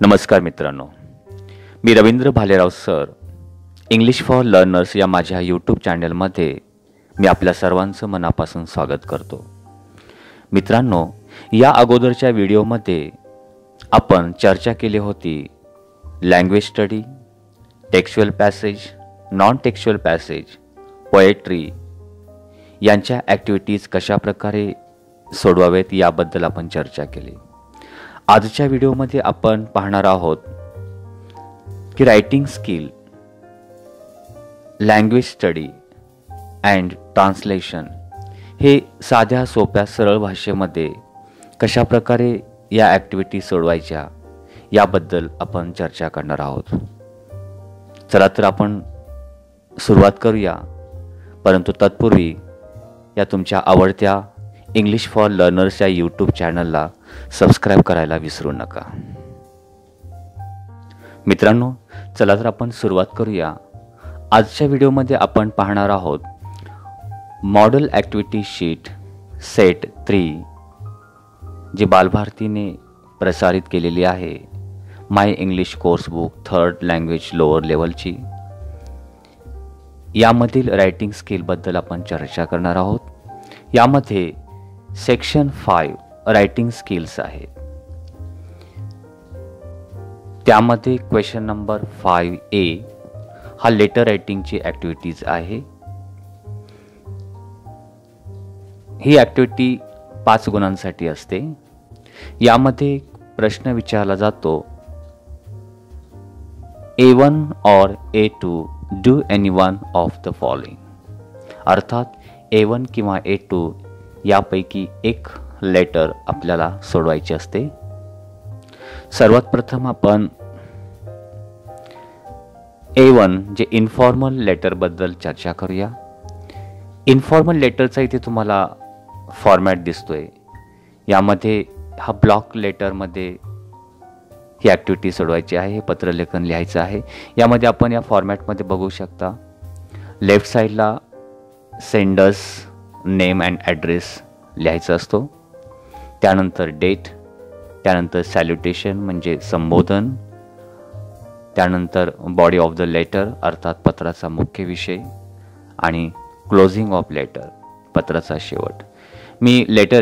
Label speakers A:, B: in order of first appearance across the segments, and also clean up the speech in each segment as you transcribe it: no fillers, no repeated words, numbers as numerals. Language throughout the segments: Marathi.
A: नमस्कार मित्रांनो, मी Ravindra Bhalerao sir English for learners या माझ्या यूट्यूब चॅनलमध्ये मी आपल्या सर्वांचं मनापासून स्वागत करतो. मित्रांनो, या अगोदरच्या व्हिडिओमध्ये आपण चर्चा केली होती language study, textual passage, non textual passage, poetry यांच्या ॲक्टिव्हिटीज कशाप्रकारे सोडवावेत याबद्दल आपण चर्चा केली. आजच्या व्हिडिओमध्ये आपण पाहणार आहोत की writing skill, language study and translation हे साध्या सोप्या सरळ भाषेमध्ये कशाप्रकारे या ॲक्टिव्हिटी सोडवायच्या याबद्दल आपण चर्चा करणार आहोत. चला तर आपण सुरुवात करूया, परंतु तत्पूर्वी या तुमच्या आवडत्या इंग्लिश फॉर लर्नर्स या यूट्यूब चॅनलला सबस्क्राईब करायला विसरू नका. मित्रांनो, चला तर आपण सुरुवात करूया. आजच्या व्हिडिओमध्ये आपण पाहणार आहोत मॉडेल ॲक्टिव्हिटी शीट सेट 3 जी बालभारतीने प्रसारित केलेली आहे. My English course book 3rd language lower लेवलची. यामधील रायटिंग स्किलबद्दल आपण चर्चा करणार आहोत. यामध्ये सेक्शन 5 रायटिंग स्किल्स आहे. त्यामध्ये क्वेश्चन नंबर 5A हा लेटर रायटिंगची ॲक्टिव्हिटीज आहे. ही ॲक्टिव्हिटी 5 गुणांसाठी असते. यामध्ये प्रश्न विचारला जातो, A1 or A2 do any one of the following. अर्थात A1 किंवा A2 यापैकी एक लेटर आपल्याला सोडवायचे असते. सर्वात प्रथम आपण A1 जे इन्फॉर्मल लेटरबद्दल चर्चा करूया. इन्फॉर्मल लेटरचा इथे तुम्हाला फॉर्मॅट दिसतोय. यामध्ये हा ब्लॉक लेटरमध्ये ही ॲक्टिव्हिटी सोडवायची आहे. हे पत्रलेखन लिहायचं आहे. यामध्ये आपण या फॉर्मॅटमध्ये बघू शकता, लेफ्ट साईडला सेंडर्स नेम अँड ॲड्रेस लिहायचा असतो. त्यानंतर डेट, त्यानंतर सॅल्युटेशन म्हणजे संबोधन, त्यानंतर बॉडी ऑफ द लेटर अर्थात पत्राचा मुख्य विषय आणि क्लोजिंग ऑफ लेटर पत्राचा शेवट. मी लेटर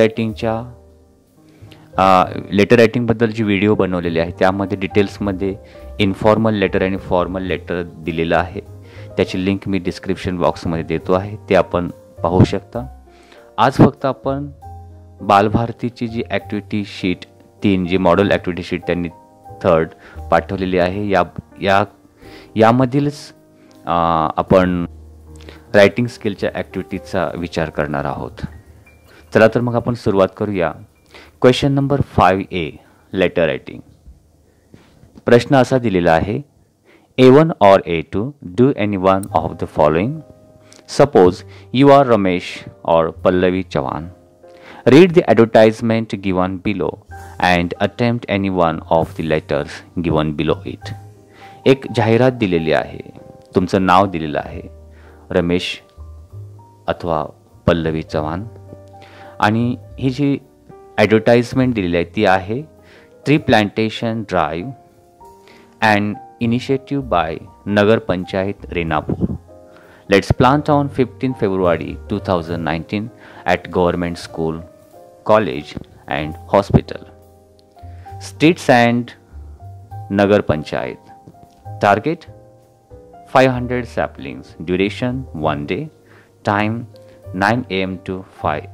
A: रायटिंगबद्दल जी व्हिडिओ बनवलेली आहे त्यामध्ये डिटेल्समध्ये इन्फॉर्मल लेटर आणि फॉर्मल लेटर दिलेलं आहे. त्याची लिंक मी डिस्क्रिप्शन बॉक्समध्ये देतो आहे, ते आपण पाहू शकता. आज फक्त आपण बालभारतीची जी ॲक्टिव्हिटी शीट 3 जी मॉडेल ॲक्टिव्हिटी शीट त्यांनी 3rd पाठवलेली आहे यामधीलच आपण रायटिंग स्किलच्या ॲक्टिव्हिटीजचा विचार करणार आहोत. चला तर मग आपण सुरुवात करूया. Question number 5A letter writing. प्रश्न असा दिलेला आहे, A1 or A2 do any one of the following. Suppose you are Ramesh or Pallavi Chavan. Read the advertisement given below and attempt any one of the letters given below it. एक जाहिरात दिलेली आहे. तुमचं नाव दिलेलं आहे रमेश अथवा पल्लवी चव्हाण आणि ही जी ॲडव्हर्टाइजमेंट दिलेली आहे ती आहे tree plantation drive and initiative by Nagar Panchayat Renapur. Let's plant on 15 February 2019 at Government School, College and Hospital. Streets and Nagar Panchayat. Target 500 saplings. Duration 1 day. Time 9 AM to 5.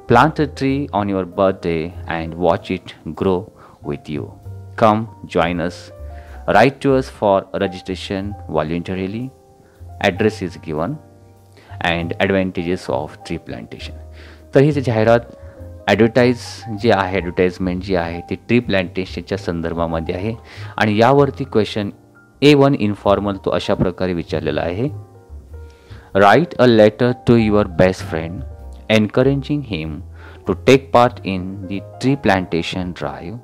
A: Plant a tree on your birthday and watch it grow with you. Come join us. Write to us for registration voluntarily. Address is given and advantages of tree plantation. तर ही जाहिरात ॲडव्हर्टाइजमेंट जी आहे ती ट्री प्लांटेशनच्या संदर्भामध्ये आहे आणि यावरती क्वेश्चन A1 इन्फॉर्मल तो अशा प्रकारे विचारलेला आहे, write a letter to your best friend encouraging him to take part in the tree plantation drive.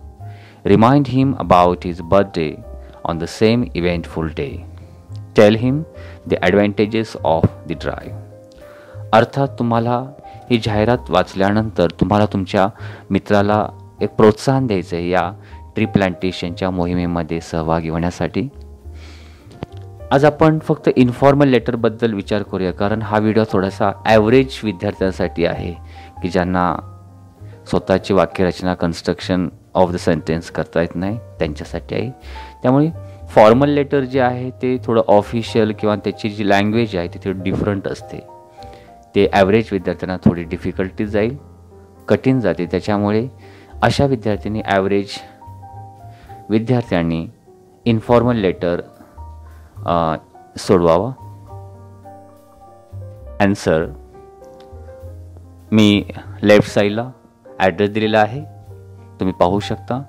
A: Remind him about his birthday on the same eventful day. Tell him the advantages of the drive. अर्थात तुम्हाला ही जाहिरात वाचल्यानंतर तुम्हाला तुमच्या मित्राला एक प्रोत्साहन द्यायचं आहे या ट्री प्लांटेशनच्या मोहिमेमध्ये सहभागी होण्यासाठी. आज आपण फक्त इन्फॉर्मल लेटरबद्दल विचार करूया, कारण हा व्हिडिओ थोडासा ॲव्हरेज विद्यार्थ्यांसाठी आहे की ज्यांना स्वतःची वाक्यरचना कन्स्ट्रक्शन ऑफ द सेंटेन्स करता येत नाही, त्यांच्यासाठी आहे. त्यामुळे फॉर्मल लेटर जे आहे ते थोडं ऑफिशियल किंवा त्याची जी लँग्वेज आहे ती थोडी डिफरंट असते. ते ॲव्हरेज विद्यार्थ्यांना थोडी डिफिकल्टी जाईल, कठीण जाते. त्याच्यामुळे अशा विद्यार्थ्यांनी विद्यार्थ्यांनी इन्फॉर्मल लेटर सोडवावा. ॲन्सर मी लेफ्ट साईडला ॲड्रेस दिलेला आहे, तुम्ही पाहू शकता.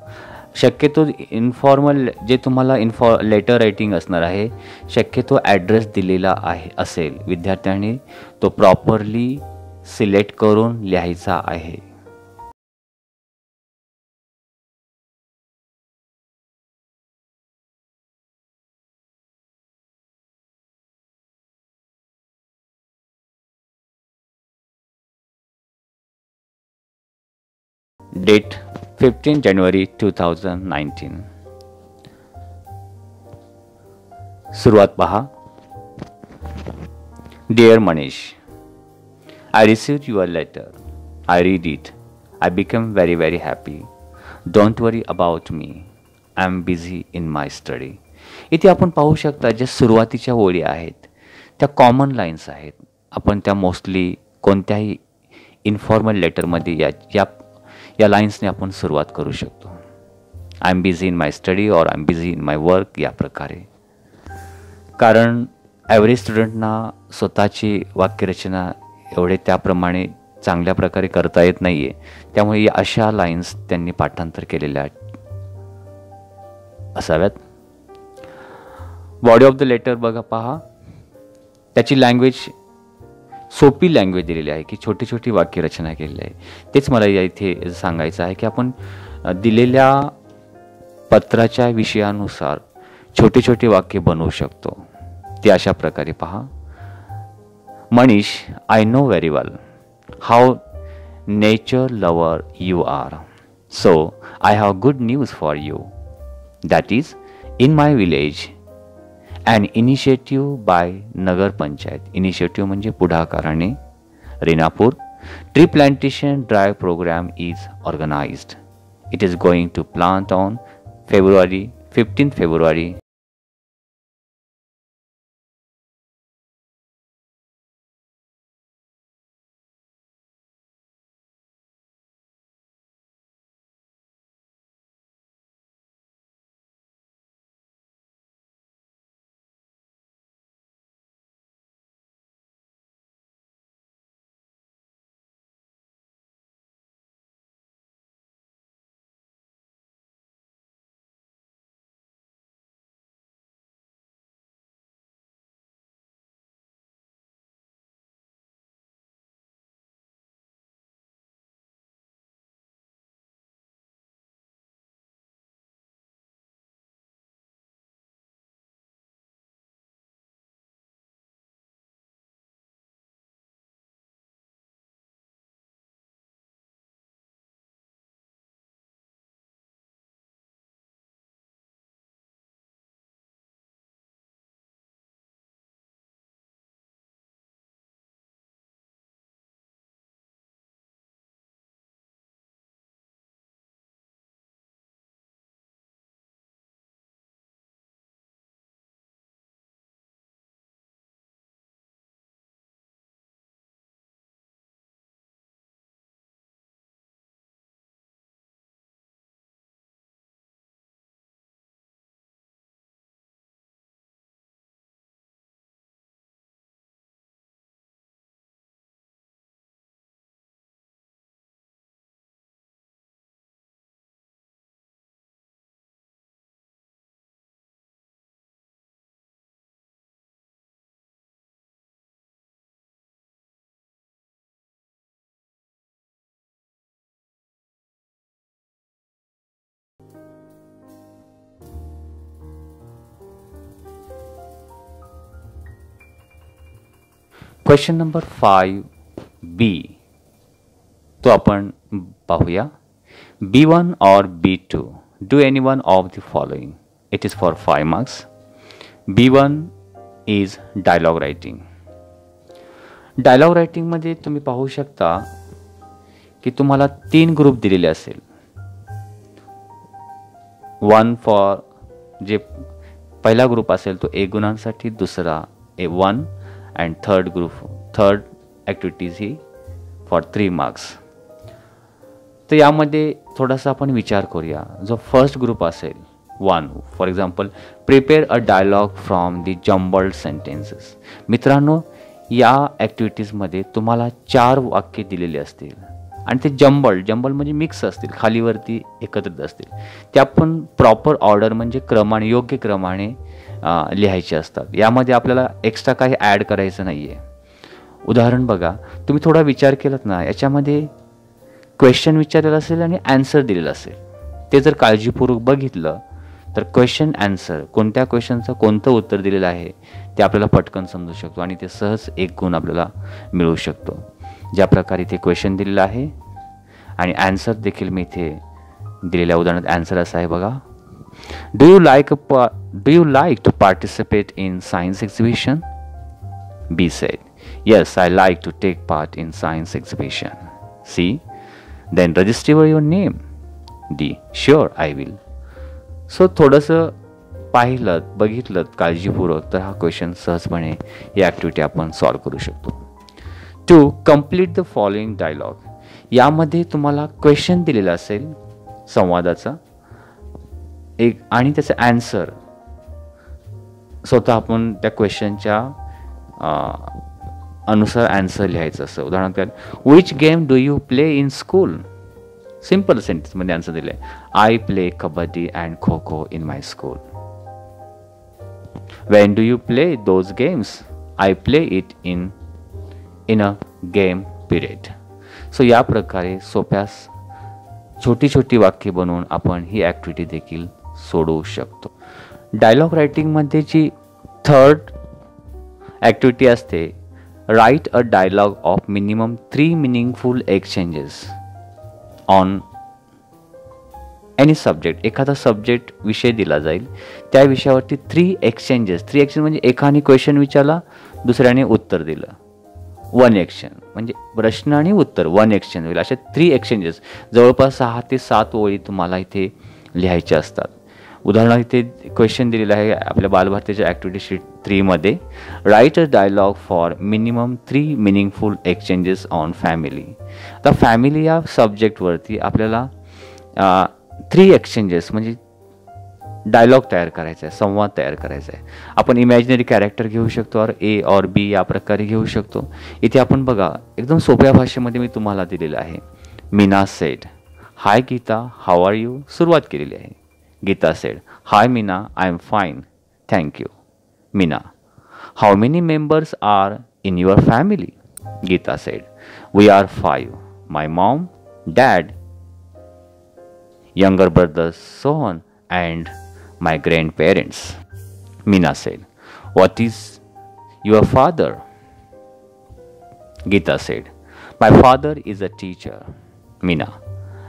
A: शक्यतो इन्फॉर्मल जे तुम्हाला लेटर रायटिंग असणार आहे, शक्यतो ॲड्रेस दिलेला असेल, विद्यार्थ्यांनी तो प्रॉपरली सिलेक्ट करून लिहायचा आहे. डेट 15 जानेवारी 2019. सुरुवात पहा. Dear Manish, I received your letter. I read it. I became very, very happy. Don't worry about me. I'm busy in my study. इथे आपण पाहू शकता ज्या सुरुवातीच्या ओळी आहेत त्या कॉमन लाईन्स आहेत. आपण त्या मोस्टली कोणत्याही इन्फॉर्मल लेटरमध्ये या लाईन्सने आपण सुरुवात करू शकतो. I am busy in my study और I am busy in my work, या प्रकारे. कारण ॲव्हरेज स्टुडंटना स्वतःची वाक्यरचना एवढे त्याप्रमाणे चांगल्या प्रकारे करता येत नाही आहे. त्यामुळे या अशा लाईन्स त्यांनी पाठांतर केलेल्या असाव्यात. बॉडी ऑफ द लेटर बघा, पहा. त्याची लँग्वेज सोपी लँग्वेज दिलेली आहे की छोटी छोटी वाक्यरचना केलेली आहे. तेच मला या इथे सांगायचं आहे की आपण दिलेल्या पत्राच्या विषयानुसार छोटी छोटी वाक्य बनवू शकतो. ते अशा प्रकारे पहा. Manish, I know very well how nature lover you are. So I have good news for you. That is in my village an initiative by Nagar Panchayat. Initiative म्हणजे पुढाकाराने Renapur tree plantation drive program is organized. It is going to plant on 15 फेब्रुवारी. क्वेश्चन नंबर 5B तो आपण पाहूया. B1 और B2 Do any one of the following. It is for 5 marks. B1 is dialogue writing. Dialogue रायटिंगमध्ये तुम्ही पाहू शकता की तुम्हाला 3 ग्रुप दिलेले असेल. वन फॉर जे पहिला ग्रुप असेल तो 1 गुणांसाठी, दुसरा 1 and third activities he for 3 marks. तर यामध्ये थोडासा आपण विचार करूया. जो फर्स्ट ग्रुप असेल 1, for example prepare a dialogue from the jumbled sentences. मित्रांनो, या ॲक्टिव्हिटीजमध्ये तुम्हाला 4 वाक्ये दिलेली असतील आणि ते जम्बल म्हणजे मिक्स असतील, खालीवरती एकत्रित असतील. ते आपण प्रॉपर ऑर्डर म्हणजे क्रमाने, योग्य क्रमाने लिहायचे असतात. यामध्ये आपल्याला एक्स्ट्रा काही ॲड करायचं नाही आहे. उदाहरण बघा, तुम्ही थोडा विचार केलात ना, याच्यामध्ये क्वेश्चन विचारलेला असेल आणि ॲन्सर दिलेला असेल. ते जर काळजीपूर्वक बघितलं तर क्वेश्चन ॲन्सर, कोणत्या क्वेश्चनचं कोणतं उत्तर दिलेलं आहे ते आपल्याला पटकन समजू शकतो आणि ते सहज 1 गुण आपल्याला मिळू शकतो. ज्या प्रकारे ते क्वेश्चन दिलेलं आहे आणि ॲन्सर देखील मी इथे दिलेल्या उदाहरणात ॲन्सर असा आहे बघा. Do you like to participate in science exhibition? B said, yes, I like to take part in science exhibition. C, then register your name. D, sure I will. So थोडंसं बघितलं काळजीपूर्वक तर हा क्वेश्चन सहजपणे ही ॲक्टिव्हिटी आपण सॉल्व करू शकतो. 2. Complete the following dialogue. यामध्ये तुम्हाला क्वेश्चन दिलेला असेल संवादाचा एक आणि त्याचा ॲन्सर स्वतः आपण त्या क्वेश्चनच्या अनुसार ॲन्सर लिहायचं असं. उदाहरणार्थ, which game do you play in school? Simple सेंटेन्समध्ये आन्सर दिलं आहे, I play kabaddi and kho kho in my school. When do you play those games? I play it in a game period. So या प्रकारे सोप्या छोटी वाक्ये बनवून आपण ही ॲक्टिव्हिटी देखील सोडवू शकतो. डायलॉग रायटिंगमध्ये जी थर्ड ॲक्टिव्हिटी असते, write a dialogue of minimum 3 meaningful exchanges on any subject. एखादा सब्जेक्ट विषय दिला जाईल, त्या विषयावरती 3 एक्सचेंजेस म्हणजे एकाने क्वेश्चन विचारला, दुसऱ्याने उत्तर दिलं. 1 एक्शन म्हणजे प्रश्न आणि उत्तर 1 एक्सचेंज होईल. अशा 3 एक्सचेंजेस जवळपास 6 ते 7 ओळी तुम्हाला इथे लिहायच्या असतात. उदाहरणार्थ इथे क्वेश्चन दिलेलं आहे आपल्या बालभारतीच्या ॲक्टिव्हिटी शीट 3 मध्ये, write a dialogue for minimum 3 meaningful exchanges on family. आता फॅमिली या सब्जेक्टवरती आपल्याला 3 एक्सचेंजेस म्हणजे डायलॉग तयार करायचा आहे, संवाद तयार करायचा आहे. आपण इमॅजिनरी कॅरेक्टर घेऊ शकतो, और ए और बी या प्रकारे घेऊ शकतो. इथे आपण बघा एकदम सोप्या भाषेमध्ये मी तुम्हाला दिलेलं आहे. Meena said, hi Geeta, how are you? सुरुवात केलेली आहे. Geeta said, hi Meena, I am fine, thank you. Meena, how many members are in your family? Geeta said, we are 5, my mom, dad, younger brothers, Sohan, and my grandparents. Meena said, what is your father? Geeta said, my father is a teacher. Meena,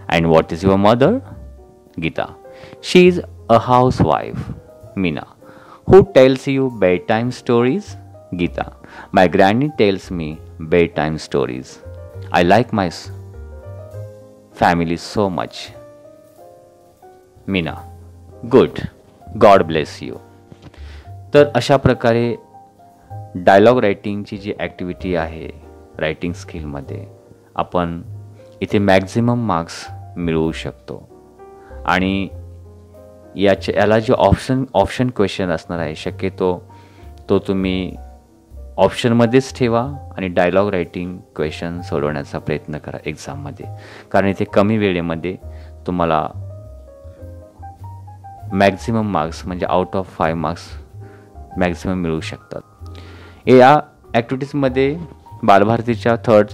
A: and what is your mother? Geeta, she is a housewife. Meena, who tells you bedtime stories? Geeta, my granny tells me bedtime stories. I like my family so much. Meena, good, God bless you. तर अशा प्रकारे डायलॉग रायटिंगची जी ॲक्टिव्हिटी आहे रायटिंग स्किलमध्ये आपण इथे मॅक्झिमम मार्क्स मिळवू शकतो. आणि याला जे ऑप्शन क्वेश्चन असणार आहे शक्यतो तो तुम्ही ऑप्शनमध्येच ठेवा आणि डायलॉग रायटिंग क्वेश्चन सोडवण्याचा प्रयत्न करा एक्झाममध्ये, कारण इथे कमी वेळेमध्ये तुम्हाला मॅक्झिमम मार्क्स म्हणजे आउट ऑफ 5 मार्क्स मॅक्झिमम मिळू शकतात. या ॲक्टिव्हिटीजमध्ये बालभारतीच्या थर्ड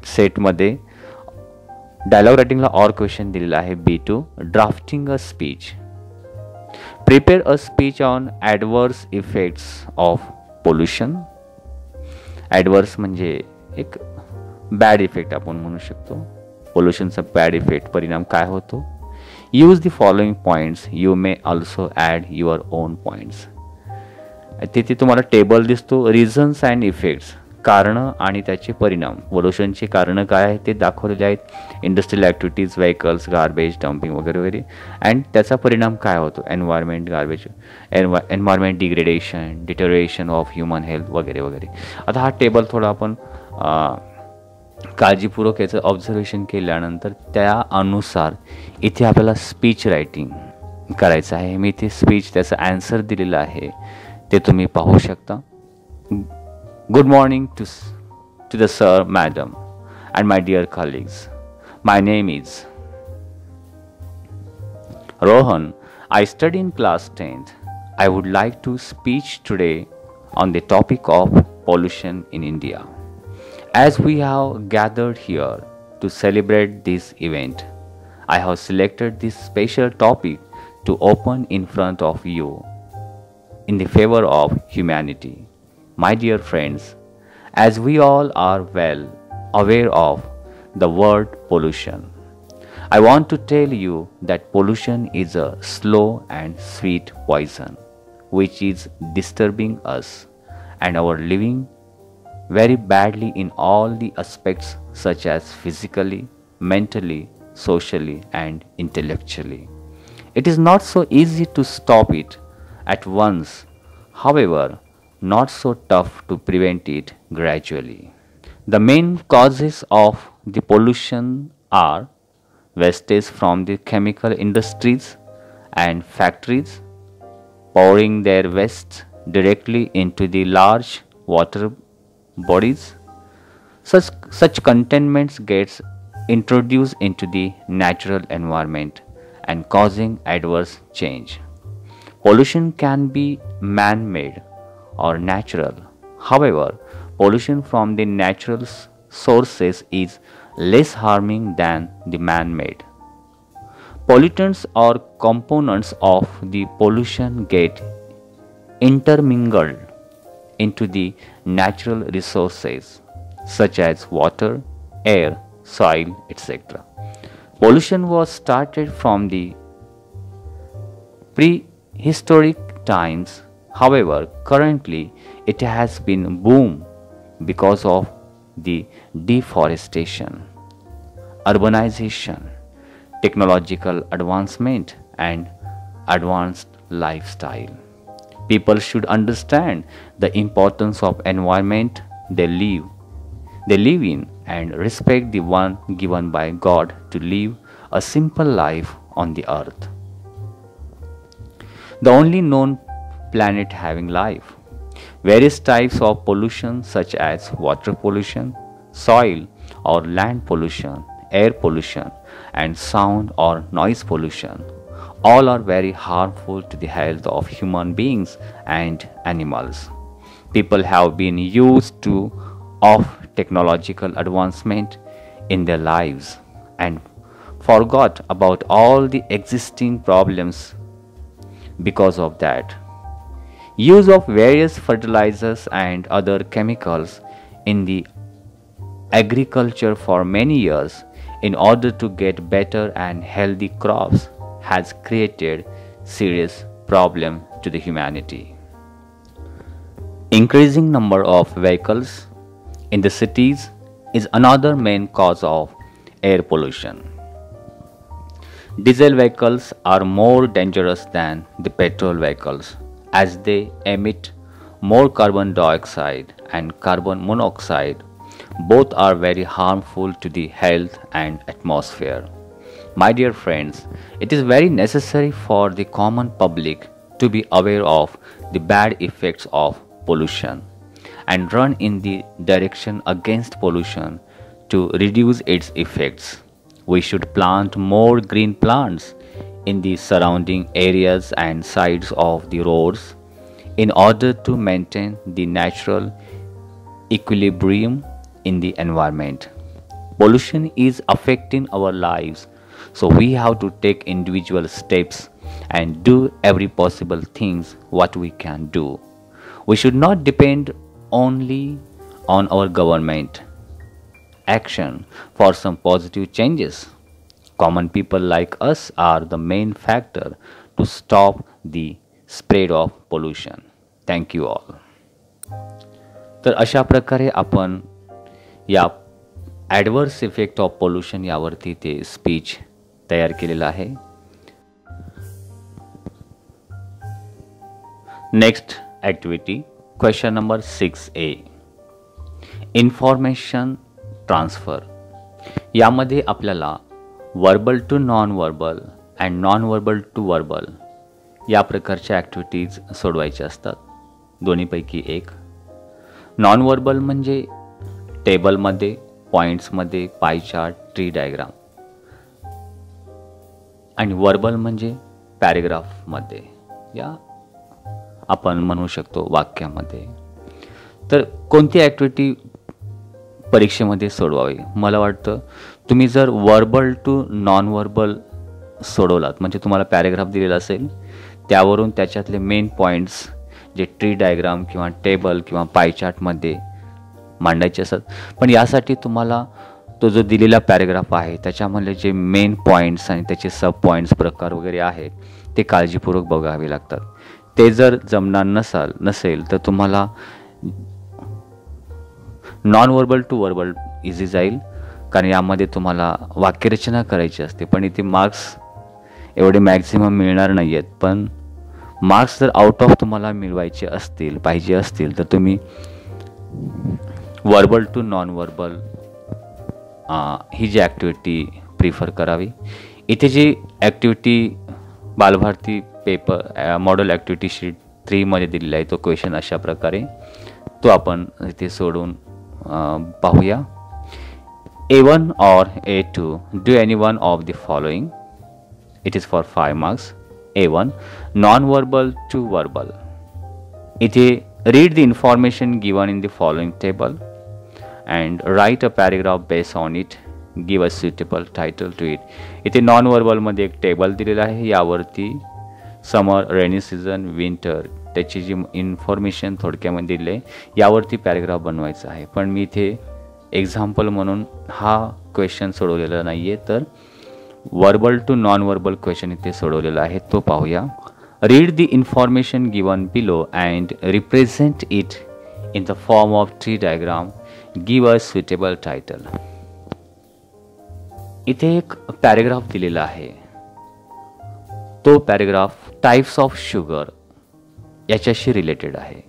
A: सेटमध्ये डायलॉग रायटिंगला ऑर क्वेश्चन दिलेला आहे. B2, drafting a speech. Prepare a speech on adverse effects of pollution. Adverse म्हणजे एक बॅड इफेक्ट आपण म्हणू शकतो. पोल्युशनचा बॅड इफेक्ट परिणाम काय होतो Use the following points. You may also add your own points. तिथे तुम्हाला टेबल दिसतो, रिझन्स अँड इफेक्ट्स, कारणं आणि त्याचे परिणाम. पोल्युशनची कारणं काय आहेत ते दाखवलेले आहेत. Industrial activities, vehicles, garbage dumping वगैरे वगैरे. अँड त्याचा परिणाम काय होतो, environment, garbage, environment degradation, deterioration of human health वगैरे वगैरे. आता हा टेबल थोडा आपण काळजीपूर्वक याचं ऑब्झर्वेशन केल्यानंतर त्या अनुसार इथे आपल्याला स्पीच रायटिंग करायचं आहे. मी इथे स्पीच त्याचं ॲन्सर दिलेलं आहे, ते तुम्ही पाहू शकता. Good morning to the sir, madam and my dear colleagues. My name is Rohan. I study in class 10th. I would like to speak today on the topic of pollution in India. As we have gathered here to celebrate this event, I have selected this special topic to open in front of you in the favor of humanity. My dear friends, as we all are well aware of the word pollution, I want to tell you that pollution is a slow and sweet poison which is disturbing us and our living very badly in all the aspects such as physically, mentally, socially and intellectually. It is not so easy to stop it at once, however, not so tough to prevent it gradually. The main causes of the pollution are wastage from the chemical industries and factories pouring their waste directly into the large water bodies. Such contaminants gets introduced into the natural environment and causing adverse change. Pollution can be man-made or natural. However, pollution from the natural sources is less harming than the man-made. Pollutants or components of the pollution get intermingled into the natural resources such as water, air, soil, etc. Pollution was started from the prehistoric times. However, currently it has been boom because of the deforestation, urbanization, technological advancement and advanced lifestyle. People should understand the importance of environment they live in and respect the one given by God to live a simple life on the earth, the only known planet having life. Various types of pollution such as water pollution, soil or land pollution, air pollution and sound or noise pollution all are very harmful to the health of human beings and animals. People have been used to of technological advancement in their lives and forgot about all the existing problems because of that. Use of various fertilizers and other chemicals in the agriculture for many years in order to get better and healthy crops has created serious problem to the humanity. Increasing number of vehicles in the cities is another main cause of air pollution. Diesel vehicles are more dangerous than the petrol vehicles as they emit more carbon dioxide and carbon monoxide. Both are very harmful to the health and atmosphere. My dear friends, it is very necessary for the common public to be aware of the bad effects of pollution and run in the direction against pollution to reduce its effects. We should plant more green plants in the surrounding areas and sides of the roads in order to maintain the natural equilibrium in the environment. Pollution is affecting our lives, so we have to take individual steps and do every possible things what we can do. We should not depend only on our government action for some positive changes. Common people like us are the main factor to stop the spread of pollution. Thank you all. तर अशा प्रकारे आपण या ॲडवर्स इफेक्ट ऑफ पोल्युशन यावरती ते स्पीच तयार केलेलं आहे. Next activity question number 6A, information transfer. यामध्ये आपल्याला verbal to non verbal and non verbal to verbal या प्रकारच्या ॲक्टिव्हिटीज सोडवायच्या असतात. दोन्हीपैकी एक. नॉन वर्बल म्हणजे टेबलमध्ये, पॉईंट्समध्ये, पाय चार्ट, ट्री डायग्राम, आणि वर्बल म्हणजे पॅरेग्राफमध्ये या आपण म्हणू शकतो वाक्यामध्ये. तर कोणती ॲक्टिव्हिटी परीक्षेमध्ये सोडवावी? मला वाटतं तुम्ही जर वर्बल टू नॉन वर्बल सोडवलात म्हणजे तुम्हाला पॅरेग्राफ दिलेला असेल त्यावरून त्याच्यातले मेन पॉईंट्स जे ट्री डायग्राम किंवा टेबल किंवा पाय चार्टमध्ये मांडायचे असतात. पण यासाठी तुम्हाला तो जो दिलेला पॅरेग्राफ आहे त्याच्यामधले जे मेन पॉईंट्स आणि त्याचे सब पॉईंट्स प्रकार वगैरे आहेत ते काळजीपूर्वक बघावे लागतात. ते जर जमणार नसेल तर तुम्हाला non verbal to verbal easy जाईल, कारण यामध्ये तुम्हाला वाक्यरचना करायची असते. पण इथे मार्क्स एवढे मॅक्झिमम मिळणार नाही आहेत. पण मार्क्स जर आउट ऑफ तुम्हाला मिळवायचे असतील, पाहिजे असतील, तर तुम्ही वर्बल टू नॉन वर्बल ही जी ॲक्टिव्हिटी प्रिफर करावी. इथे जी activity Balbharati paper model activity sheet 3 मध्ये दिलेला आहे तो क्वेश्चन अशा प्रकारे तो आपण इथे सोडून पाहूया. A1 or A2, do any one of the following. It is for 5 marks. A1, non-verbal to verbal. Ithi read the information given in the following table and write a paragraph based on it. Give a suitable title to it. इथे नॉन वर्बल मध्ये एक टेबल दिलेला आहे. यावरती समर, रेनी सीझन, विंटर त्याची जी इन्फॉर्मेशन थोडक्यामध्ये दिली आहे यावरती पॅरेग्राफ बनवायचा आहे. पण मी इथे एक्झाम्पल म्हणून हा क्वेश्चन सोडवलेला नाही आहे, तर verbal to non verbal question इथे सोडवलेला आहे तो पाहूया. Read the information given below and represent it in the form of tree diagram. Give a suitable title. इथे एक पॅरेग्राफ दिलेला आहे. तो पॅरेग्राफ टाइप्स ऑफ शुगर याच्याशी रिलेटेड आहे.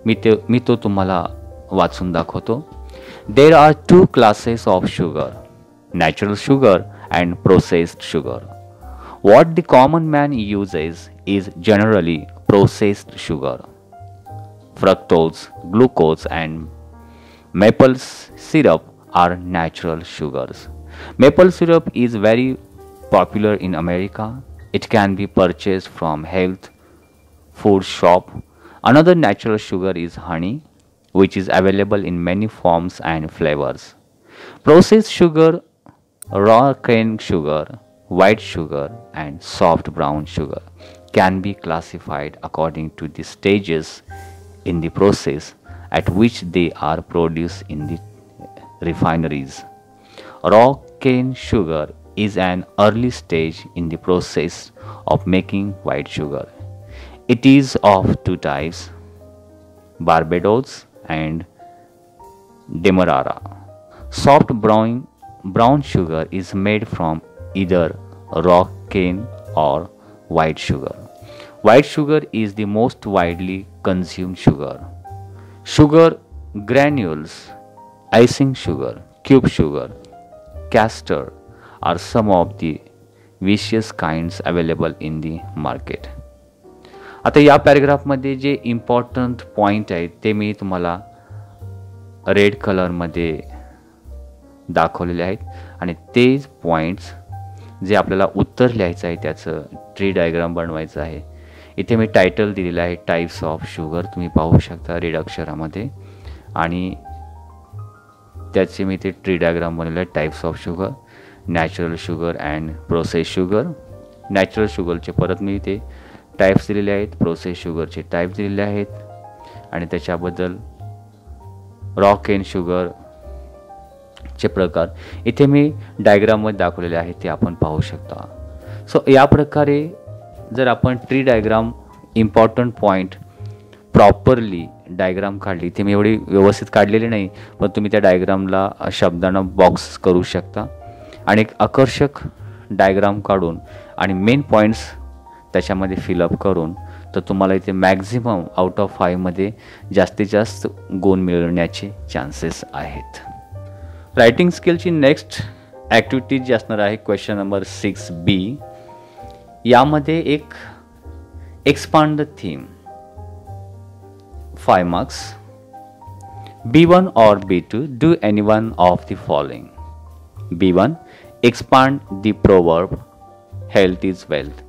A: मी तो तुम्हाला वाचून दाखवतो. There are 2 classes of sugar, natural sugar and processed sugar. What the common man uses is generally processed sugar. Fructose, glucose and maple syrup are natural sugars. Maple syrup is very popular in America. It can be purchased from health food shop. Another natural sugar is honey, which is available in many forms and flavors. Processed sugar, raw cane sugar, white sugar, and soft brown sugar can be classified according to the stages in the process at which they are produced in the refineries. Raw cane sugar is an early stage in the process of making white sugar. It is of 2 types, Barbados and Demerara. Soft brown sugar is made from either raw cane or white sugar. White sugar is the most widely consumed sugar. Sugar granules, icing sugar, cube sugar, castor are some of the various kinds available in the market. आता या पॅरेग्राफमध्ये जे इम्पॉर्टंट पॉईंट आहेत ते मी तुम्हाला रेड कलरमध्ये दाखवलेले आहेत आणि तेच पॉईंट्स जे आपल्याला उत्तर लिहायचं आहे त्याचं ट्री डायग्राम बनवायचं आहे. इथे मी टायटल दिलेलं आहे टाइप्स ऑफ शुगर, तुम्ही पाहू शकता रेड अक्षरामध्ये, आणि त्याचे मी ते ट्री डायग्राम बनवलेलं आहे. Types of sugar, natural sugar and process sugar. Natural शुगरचे परत मी ते टाइप्स दिलेले आहेत, प्रोसेस शुगरचे टाइप दिलेले आहेत आणि त्याच्याबद्दल रॉ केन शुगर चे प्रकार इथे मी डायग्राममध्ये दाखवलेले आहेत ते आपण पाहू शकता. सो या प्रकारे जर आपण tree diagram important point properly diagram काढली, ते मी एवढी व्यवस्थित काढलेली नाही, पण तुम्ही त्या डायग्रामला शब्दांना बॉक्स करू शकता आणि एक आकर्षक डायग्राम काढून आणि मेन पॉईंट्स त्याच्यामध्ये फिलअप करून तर तुम्हाला इथे मॅक्झिमम आउट ऑफ 5 मध्ये जास्तीत जास्त गुण मिळवण्याचे चान्सेस आहेत. रायटिंग स्किलची नेक्स्ट ॲक्टिव्हिटी जी असणार आहे क्वेश्चन नंबर 6B. यामध्ये एक expand the theme 5 marks. B1 or B2, do any one of the following. B1, expand the proverb health is wealth.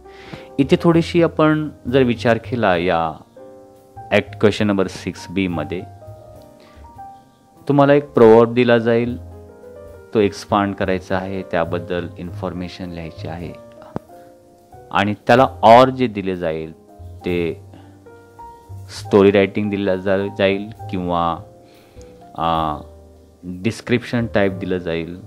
A: इथे थोडीशी आपण जर विचार केला या क्वेश्चन नंबर 6B मध्ये, तुम्हाला एक प्रोवर्ब दिला जाईल, तो एक्सपांड करायचा आहे, त्याबद्दल इन्फॉर्मेशन लिहायची आहे आणि त्याला ऑर जे दिले जाईल ते स्टोरी रायटिंग दिलं जाईल किंवा डिस्क्रिप्शन टाईप दिलं जाईल.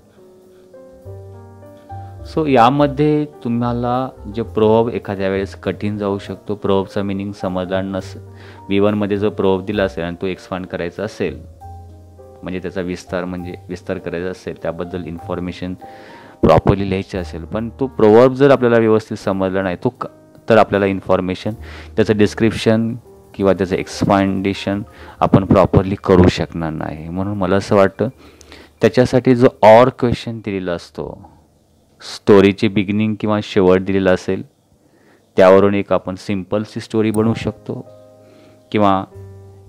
A: सो यामध्ये तुम्हाला जे प्रोवर्ब एखाद्या वेळेस कठीण जाऊ शकतो, प्रोवर्बचा मिनिंग समजला B1 मध्ये जो प्रोवर्ब दिला असेल आणि तो एक्सपांड करायचा असेल, म्हणजे त्याचा विस्तार करायचा असेल, त्याबद्दल इन्फॉर्मेशन प्रॉपरली लिहायची असेल, पण तो प्रोवर्ब जर आपल्याला व्यवस्थित समजला नाही तर आपल्याला इन्फॉर्मेशन, त्याचं डिस्क्रिप्शन किंवा त्याचं एक्सपांडेशन आपण प्रॉपरली करू शकणार नाही. म्हणून मला असं वाटतं त्याच्यासाठी जो ऑर क्वेश्चन दिलेला असतो, स्टोरीची बिगिनिंग किंवा शेवट दिलेला असेल, त्यावरून एक आपण सिम्पलची स्टोरी बनवू शकतो किंवा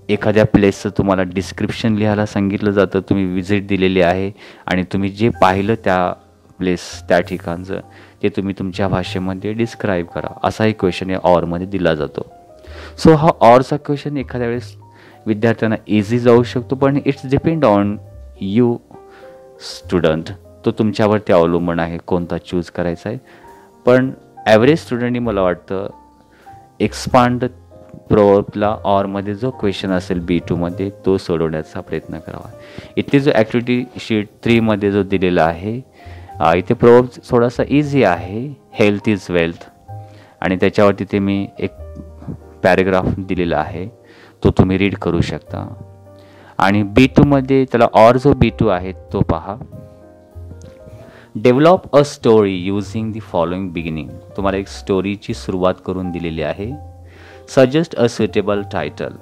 A: एखाद्या प्लेसचं तुम्हाला डिस्क्रिप्शन लिहायला सांगितलं जातं, तुम्ही विजिट दिलेली आहे आणि तुम्ही जे पाहिलं त्या प्लेस त्या ठिकाणचं ते तुम्ही तुमच्या भाषेमध्ये डिस्क्राईब करा, असाही क्वेश्चन या ऑरमध्ये दिला जातो. सो हा ऑरचा क्वेश्चन एखाद्या वेळेस विद्यार्थ्यांना इझी जाऊ शकतो, पण it's depend on you student, तो तुमच्यावरती अवलंबून आहे कोणता चूज करायचा आहे. पण ॲव्हरेज स्टुडंटनी मला वाटतं एक्सपांड प्रोवर्बला ऑरमध्ये जो क्वेश्चन असेल B2 मध्ये तो सोडवण्याचा प्रयत्न करावा. इथे जो ॲक्टिव्हिटी शीट 3 मध्ये जो दिलेला आहे, इथे प्रोवर्ब थोडासा इझी आहे, हेल्थ इज वेल्थ, आणि त्याच्यावरती ते मी एक पॅरेग्राफ दिलेला आहे, तो तुम्ही रीड करू शकता. आणि B2 मध्ये त्याला ऑर जो B2 आहे तो पहा. Develop a story using the following beginning. तुम्हाला एक स्टोरीची सुरुवात करून दिलेली आहे. सजेस्ट अ सुटेबल टायटल,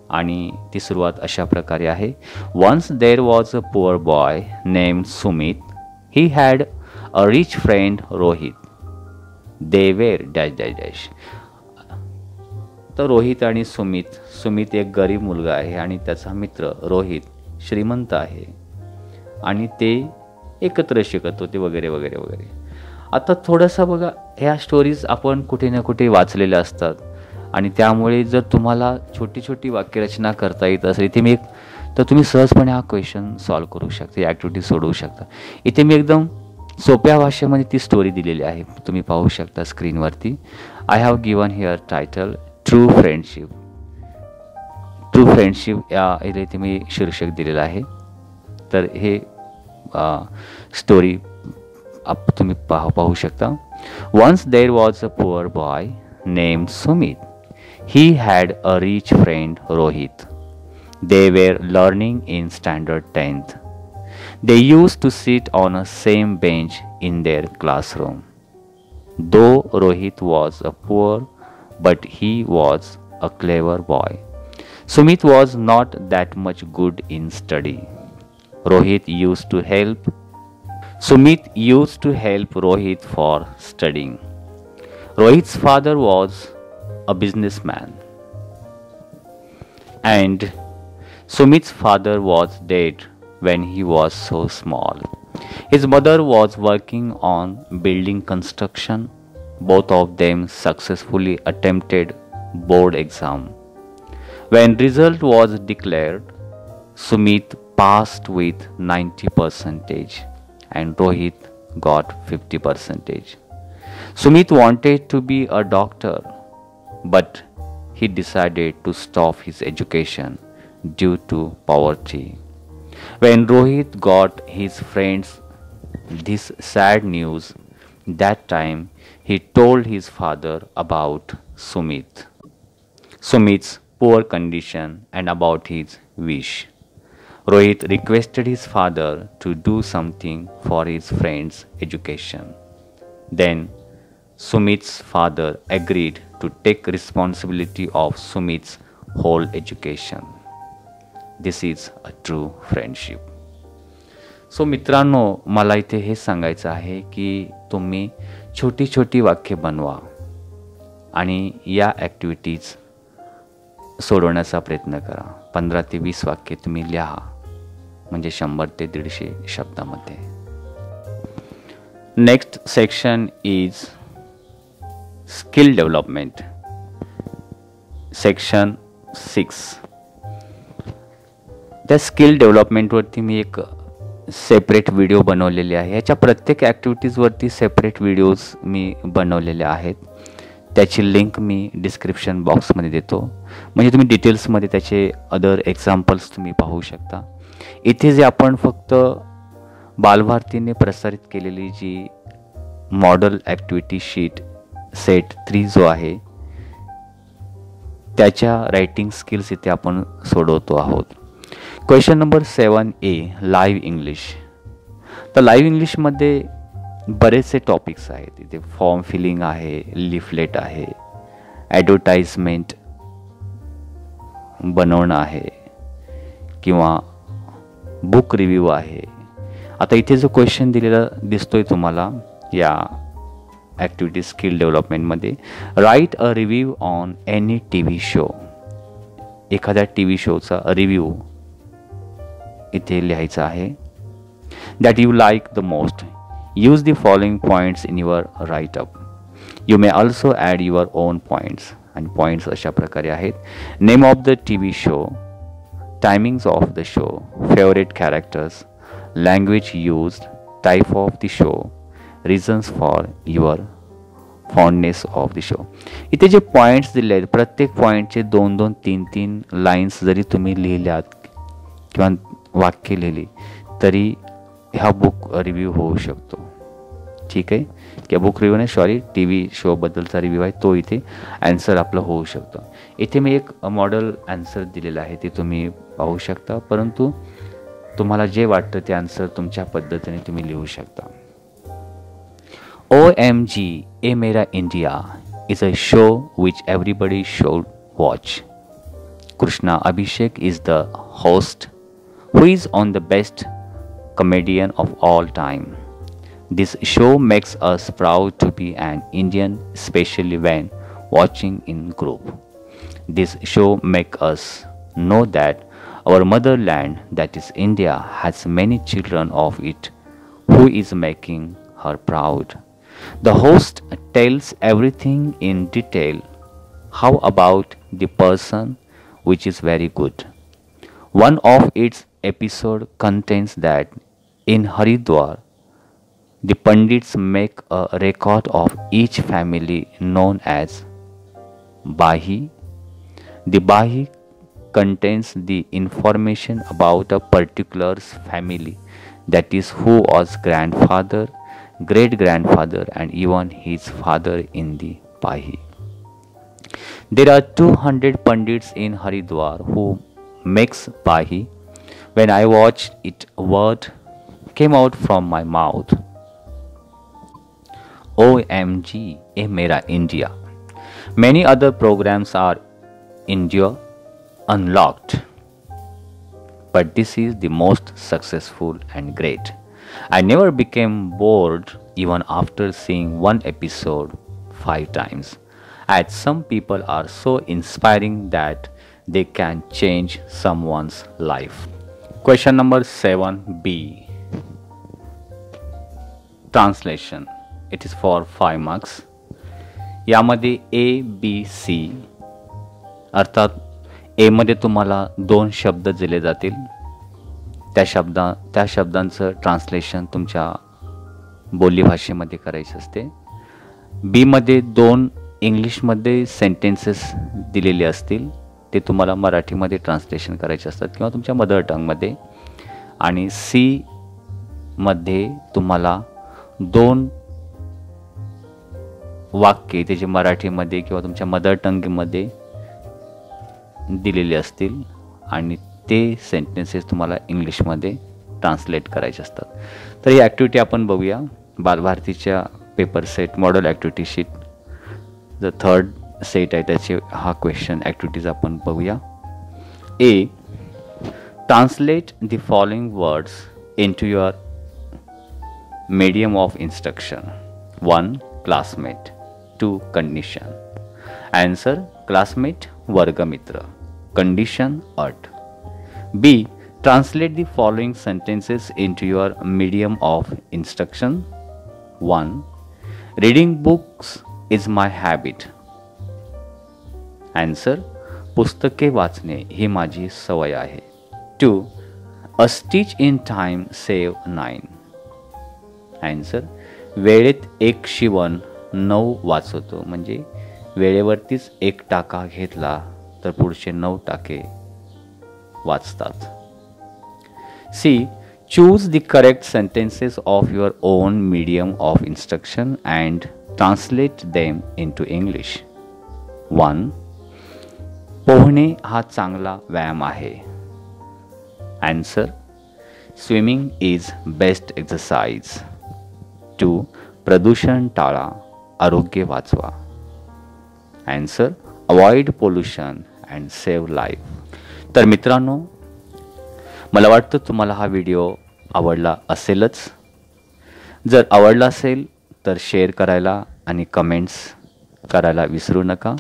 A: आणि ती सुरुवात अशा प्रकारे आहे. Once there was a poor boy named Sumit. He had a rich friend Rohit. They were dash dash dash. तर रोहित आणि सुमित एक गरीब मुलगा आहे आणि त्याचा मित्र रोहित श्रीमंत आहे आणि ते एकत्र शिकत होते वगैरे वगैरे वगैरे. आता थोडंसं बघा, ह्या स्टोरीज आपण कुठे ना कुठे वाचलेल्या असतात आणि त्यामुळे जर तुम्हाला छोटी छोटी वाक्यरचना करता येत असेल इथे तर तुम्ही सहजपणे हा क्वेश्चन सॉल्व करू शकता, ही ॲक्टिव्हिटी सोडवू शकता. इथे मी एकदम सोप्या भाषेमध्ये ती स्टोरी दिलेली आहे, तुम्ही पाहू शकता स्क्रीनवरती. I have given here title true friendship. True friendship या इथे मी शीर्षक दिलेलं आहे. तर हे स्टोरी तुम्ही पाहू शकता. Once there was a poor boy named Sumit. He had a rich friend Rohit. They were learning in standard 10th. They used to sit on a same bench in their classroom. Though Rohit was a poor, but he was a clever boy. Sumit was not that much good in study. Rohit used to help. Sumit used to help Rohit for studying. Rohit's father was a businessman, and Sumit's father was dead when he was so small. His mother was working on building construction. Both of them successfully attempted board exam. When result was declared, Sumit passed with 90% and Rohit got 50%. Sumit wanted to be a doctor, but he decided to stop his education due to poverty. When Rohit got his friends this sad news, that time he told his father about Sumit's poor condition and about his wish. Rohit requested his father to do something for his friend's education. Then Sumit's father agreed to take responsibility of Sumit's whole education. This is a true friendship. So मित्रांनो, मला इथे हे सांगायचं आहे की तुम्ही छोटी छोटी वाक्य बनवा आणि या ॲक्टिव्हिटीज सोडवण्याचा प्रयत्न करा. 15 ते 20 वाक्य तुम्ही लिहा, म्हणजे 100 ते 150 शब्दामध्ये. Next section is skill development. Section 6. त्या स्किल डेव्हलपमेंटवरती मी एक सेपरेट व्हिडिओ बनवलेले आहे. याच्या प्रत्येक ॲक्टिव्हिटीजवरती सेपरेट व्हिडिओज मी बनवलेले आहेत. त्याची लिंक मी डिस्क्रिप्शन बॉक्समध्ये देतो, म्हणजे तुम्ही डिटेल्समध्ये त्याचे अदर एक्झाम्पल्स तुम्ही पाहू शकता. इथे जे आपण फक्त बालभारतीने प्रसारित केलेली जी मॉडेल ॲक्टिव्हिटी शीट सेट 3 जो आहे, त्याच्या रायटिंग स्किल्स इथे आपण सोडवतो आहोत. Question number 7A, live English. तर लाईव्ह इंग्लिशमध्ये बरेचसे टॉपिक्स आहेत. इथे फॉर्म फिलिंग आहे, लिफलेट आहे, ॲडव्हर्टाइजमेंट बनवणं आहे किंवा बुक रिव्ह्यू आहे. आता इथे जो क्वेश्चन दिलेला दिसतोय तुम्हाला या ॲक्टिव्हिटी स्किल डेव्हलपमेंटमध्ये, write a review on any TV show. एखाद्या TV शोचा रिव्ह्यू इथे लिहायचं आहे. That you like the most. Use the following points in your write up. You may also add your own points. आणि पॉईंट्स अशा प्रकारे आहेत: name of the TV show, timings of the show, favourite characters, language used, type of the show, reasons for your fondness of the show. इथे जे पॉईंट्स दिले आहेत, प्रत्येक पॉईंटचे 2-2, 3-3 लाईन्स जरी तुम्ही लिहिल्यात किंवा वाक्य लिहिली तरी ह्या बुक रिव्ह्यू होऊ शकतो. ठीक आहे, किंवा बुक रिव्ह्यू नाही, सॉरी, TV शोबद्दलचा रिव्ह्यू आहे तो इथे ॲन्सर आपलं होऊ शकतं. इथे मी एक मॉडेल ॲन्सर दिलेलं आहे, ते तुम्ही पाहू शकता, परंतु तुम्हाला जे वाटतं ते ॲन्सर तुमच्या पद्धतीने तुम्ही लिहू शकता. OMG, ए मेरा India is a show which everybody should watch. Krishna Abhishek is the host, who is on the best comedian of all time. This show makes us proud to be an Indian, especially when watching in group. This show makes us know that our motherland, that is India, has many children of it who is making her proud. The host tells everything in detail. How about the person, which is very good. One of its episode contains that in Haridwar, the Pandits make a record of each family known as Bahi. The Bahi contains the information about a particular family, that is who was grandfather, great-grandfather and even his father in the Bahi. There are 200 Pandits in Haridwar who makes Bahi. When I watched it, a word came out from my mouth. OMG, ए मेरा India. Many other programs are India unlocked, but this is the most successful and great. I never became bored even after seeing one episode 5 times. As some people are so inspiring that they can change someone's life. Question number 7B. Translation. It is for 5 marks. यामध्ये ABC अर्थात ए मध्ये तुम्हाला 2 शब्द दिले जातील. त्या शब्दांचं ट्रान्सलेशन तुमच्या बोलीभाषेमध्ये करायचं असते. बी मध्ये 2 इंग्लिशमध्ये सेंटेन्सेस दिलेले असतील, ते तुम्हाला मराठीमध्ये ट्रान्सलेशन करायचे असतात किंवा तुमच्या मदर टंगमध्ये. आणि सी मध्ये तुम्हाला 2 वाक्ये त्याचे मराठीमध्ये किंवा तुमच्या मदर टंगमध्ये दिलेले असतील आणि ते सेंटेन्सेस तुम्हाला इंग्लिशमध्ये ट्रान्सलेट करायचे असतात. तर ही ॲक्टिव्हिटी आपण बघूया. बालभारतीच्या paper set model activity sheet जो 3rd सेट आहे त्याचे हा क्वेश्चन ॲक्टिव्हिटीज आपण बघूया. A, translate the following words into your medium of instruction. 1. Classmate. 2. Condition. Answer classmate वर्गमित्र. कंडिशन अट. B. Translate the following sentences into your medium of instruction. 1. Reading books is my habit. Answer. पुस्तके वाचणे ही माझी सवय आहे. 2. A stitch in time save 9. Answer. वेळेत एक शिवण 9 वाचवतो. म्हणजे वेळेवरतीच एक टाका घेतला तर पुढचे 9 टाके वाचतात. C. Choose the correct sentences of your own medium of instruction and translate them into English. 1. पोहणे हा चांगला व्यायाम आहे. Answer. Swimming is best exercise. 2. प्रदूषण टाळा, आरोग्य वाचवा. Answer. Avoid pollution and save life. तर मित्रांनो, मला वाटतं तुम्हाला हा व्हिडिओ आवडला असेलच. जर आवडला असेल तर शेअर करायला आणि कमेंट्स करायला विसरू नका.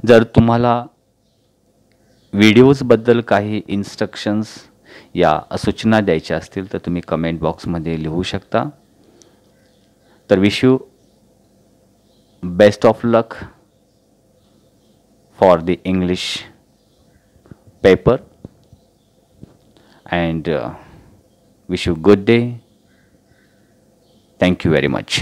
A: जर तुम्हाला व्हिडिओजबद्दल काही इन्स्ट्रक्शन्स या सूचना द्यायच्या असतील तर तुम्ही कमेंट बॉक्समध्ये लिहू शकता. तर wish you best of luck for the English paper and wish you good day. Thank you very much.